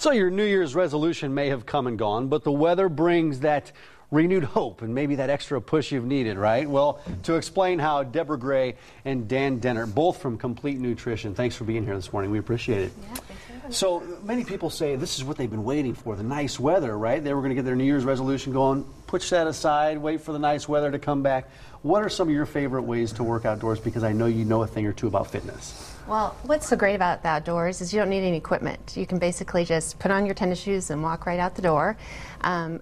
So your New Year's resolution may have come and gone, but the weather brings that renewed hope and maybe that extra push you've needed, right? Well, to explain how, Deborah Gray and Dan Denhardt, both from Complete Nutrition, thanks for being here this morning. We appreciate it. Yeah, thanks for having me. So many people say this is what they've been waiting for, the nice weather, right? They were going to get their New Year's resolution going, push that aside, wait for the nice weather to come back. What are some of your favorite ways to work outdoors? Because I know you know a thing or two about fitness. Well, what's so great about the outdoors is you don't need any equipment. You can basically just put on your tennis shoes and walk right out the door.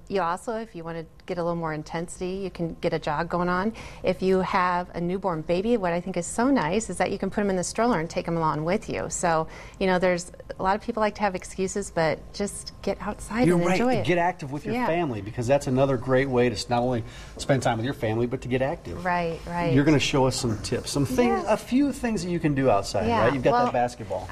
You also, if you want to get a little more intensity, you can get a jog going on. If you have a newborn baby, what I think is so nice is that you can put them in the stroller and take them along with you. So, you know, there's a lot of people like to have excuses, but just get outside and enjoy it. Get active with your family, because that's another great way to not only spend time with your family, but to get active. Right, right. You're going to show us some tips, some things, a few things that you can do outside, right? You've got that basketball.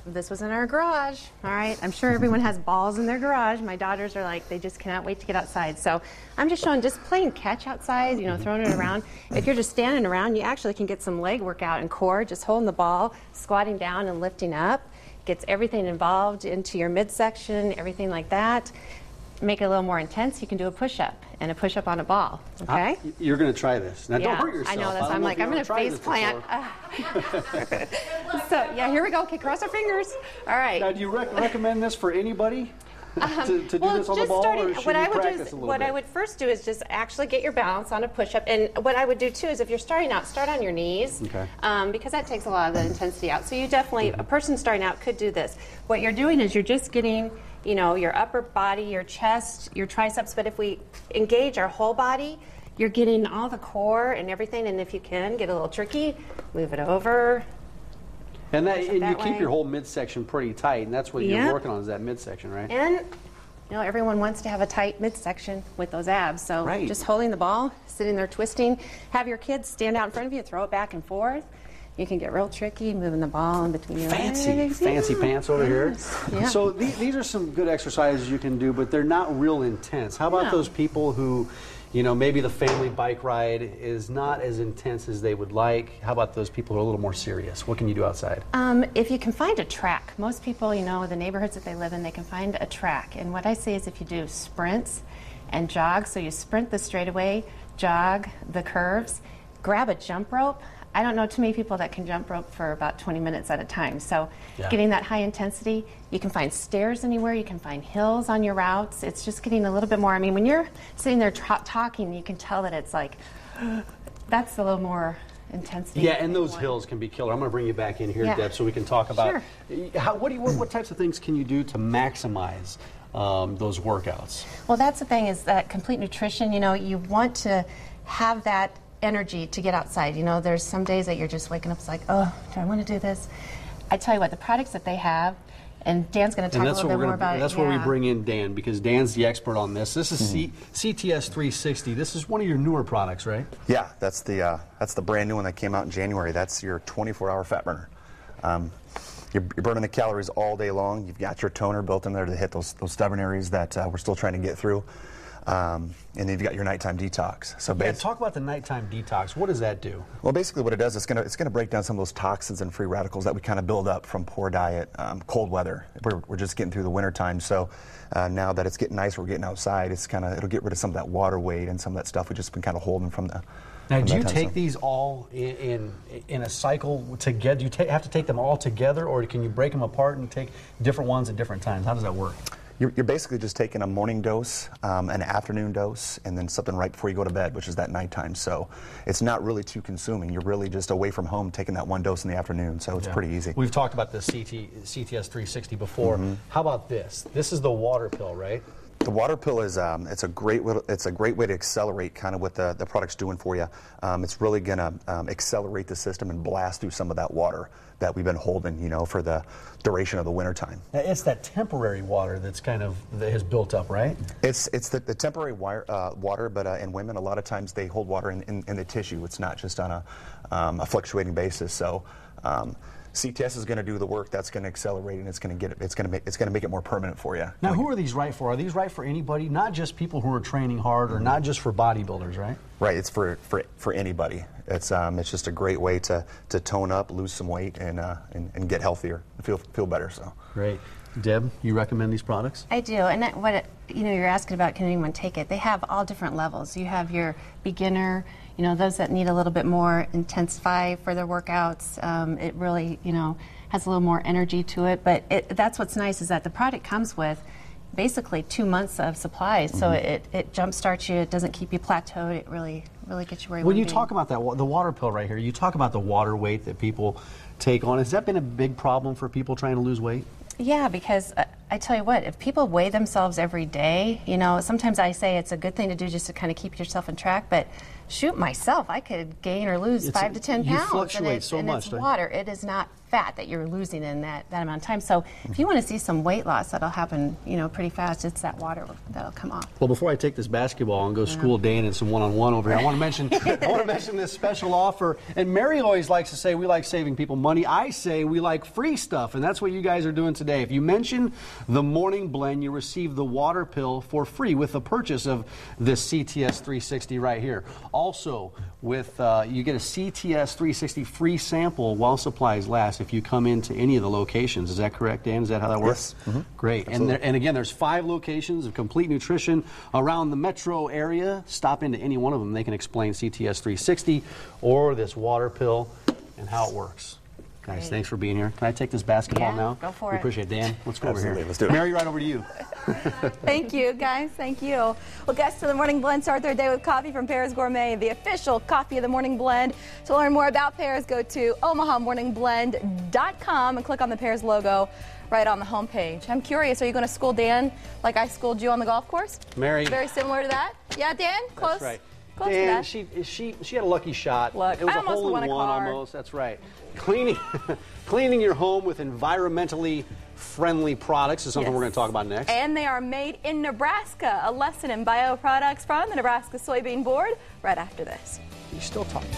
This was in our garage, all right? I'm sure everyone has balls in their garage. My daughters are like, they just cannot wait to get outside. So I'm just showing just playing catch outside, you know, throwing it around. If you're just standing around, you actually can get some leg workout and core, just holding the ball, squatting down and lifting up. Gets everything involved into your midsection, everything like that. Make it a little more intense, you can do a push-up and a push-up on a ball, okay? You're going to try this. Now, don't hurt yourself. I know, that's why I'm like, I'm going to face plant. So, yeah, here we go. Okay, cross our fingers. All right. Now, do you recommend this for anybody? To do this on the ball, or should what you I would practice do a little what bit? I would first do is just actually get your balance on a push-up. And what I would do too is, if you're starting out, start on your knees, because that takes a lot of the intensity out. So you definitely, a person starting out could do this. What you're doing is you're just getting, you know, your upper body, your chest, your triceps. But if we engage our whole body, you're getting all the core and everything. And if you can get a little tricky, move it over. And you keep your whole midsection pretty tight, and that's what you're working on, is that midsection, right? And you know, everyone wants to have a tight midsection with those abs. So just holding the ball, sitting there twisting. Have your kids stand out in front of you, throw it back and forth. You can get real tricky, moving the ball in between your legs. Fancy pants over here. Yeah. So these are some good exercises you can do, but they're not real intense. How about those people who, you know, maybe the family bike ride is not as intense as they would like? How about those people who are a little more serious? What can you do outside? If you can find a track. Most people, you know, the neighborhoods that they live in, they can find a track. And what I say is, if you do sprints and jog, so you sprint the straightaway, jog the curves, grab a jump rope. I don't know too many people that can jump rope for about 20 minutes at a time. So getting that high intensity, you can find stairs anywhere, you can find hills on your routes. It's just getting a little bit more. I mean, when you're sitting there talking, you can tell that it's like, that's a little more intensity. Yeah, and those hills can be killer. I'm going to bring you back in here, Deb, so we can talk about what types of things can you do to maximize those workouts? Well, that's the thing, is that Complete Nutrition, you know, you want to have that energy to get outside. You know, there's some days that you're just waking up, it's like, oh, do I want to do this? I tell you what, the products that they have, and Dan's going to talk a little bit more about it. That's where we bring in Dan, because Dan's the expert on this. This is CTS 360. This is one of your newer products, right? Yeah, that's the brand new one that came out in January. That's your 24-hour fat burner. You're burning the calories all day long. You've got your toner built in there to hit those stubborn areas that we're still trying to get through. And then you've got your nighttime detox. So talk about the nighttime detox. What does that do? Well, basically what it does, it's gonna break down some of those toxins and free radicals that we kind of build up from poor diet, cold weather. We're just getting through the winter time, so now that it's getting nice, we're getting outside. It'll get rid of some of that water weight and some of that stuff we've just been kind of holding from the. Now, do you take these all in a cycle together? Do you have to take them all together, or can you break them apart and take different ones at different times? How does that work? You're basically just taking a morning dose, an afternoon dose, and then something right before you go to bed, which is that nighttime. So it's not really too consuming. You're really just away from home taking that one dose in the afternoon, so it's pretty easy. We've talked about the CTS 360 before. How about this? This is the water pill, right? The water pill is it's a great way to accelerate kind of what the product's doing for you. It's really going to accelerate the system and blast through some of that water that we've been holding, you know, for the duration of the winter time. It's that temporary water that has built up, right? It's the temporary water, but in women, a lot of times they hold water in the tissue. It's not just on a fluctuating basis. So CTS is going to do the work. That's going to accelerate, and it's going to make it more permanent for you. Now, who are these right for? Are these right for anybody? Not just people who are training hard, or not just for bodybuilders, right? Right. It's for anybody. It's just a great way to tone up, lose some weight, and get healthier, and feel better. So great. Deb, you recommend these products? I do, and you're asking about, can anyone take it? They have all different levels. You have your beginner, those that need a little bit more intensify for their workouts. It really, has a little more energy to it. But that's what's nice is that the product comes with basically 2 months of supplies, so it jumpstarts you. It doesn't keep you plateaued. It really gets you where you want to be. When you talk about that, the water pill right here, you talk about the water weight that people take on. Has that been a big problem for people trying to lose weight? Yeah, because I tell you what, if people weigh themselves every day, sometimes I say it's a good thing to do just to kind of keep yourself in track, but shoot, myself, I could gain or lose 5 to 10 pounds. You fluctuate so much. It's water. It is not fat that you're losing in that amount of time. So if you want to see some weight loss that'll happen, pretty fast, it's that water that'll come off. Well, before I take this basketball and go school Dan and some one-on-one over here, I want to mention this special offer. And Mary always likes to say we like saving people money. I say we like free stuff, and that's what you guys are doing today. If you mention the morning blend, you receive the water pill for free with the purchase of this CTS 360 right here. Also, with you get a CTS 360 free sample while supplies last if you come into any of the locations. Is that correct, Dan? Is that how that works? Yes. Great. And again, there's 5 locations of Complete Nutrition around the metro area. Stop into any one of them. They can explain CTS 360 or this water pill and how it works. Guys, Great. Thanks for being here. Can I take this basketball now? Go for we it. Appreciate it. Dan, let's go over Absolutely. here. Let's do it. Mary, right over to you. Thank you, guys. Thank you. Well, guests of the Morning Blend start their day with coffee from Pear's Gourmet, the official coffee of the Morning Blend. To learn more about Pear's, go to OmahaMorningBlend.com and click on the Pear's logo right on the homepage. I'm curious, are you going to school Dan like I schooled you on the golf course? Mary. Very similar to that? Yeah, Dan? Close? That's right. Close to Dan, that. she had a lucky shot. Look, it was I a almost hole won in a one car. almost. That's right. Cleaning your home with environmentally friendly products is something we're going to talk about next. And they are made in Nebraska. A lesson in bioproducts from the Nebraska Soybean Board right after this. You're still talking.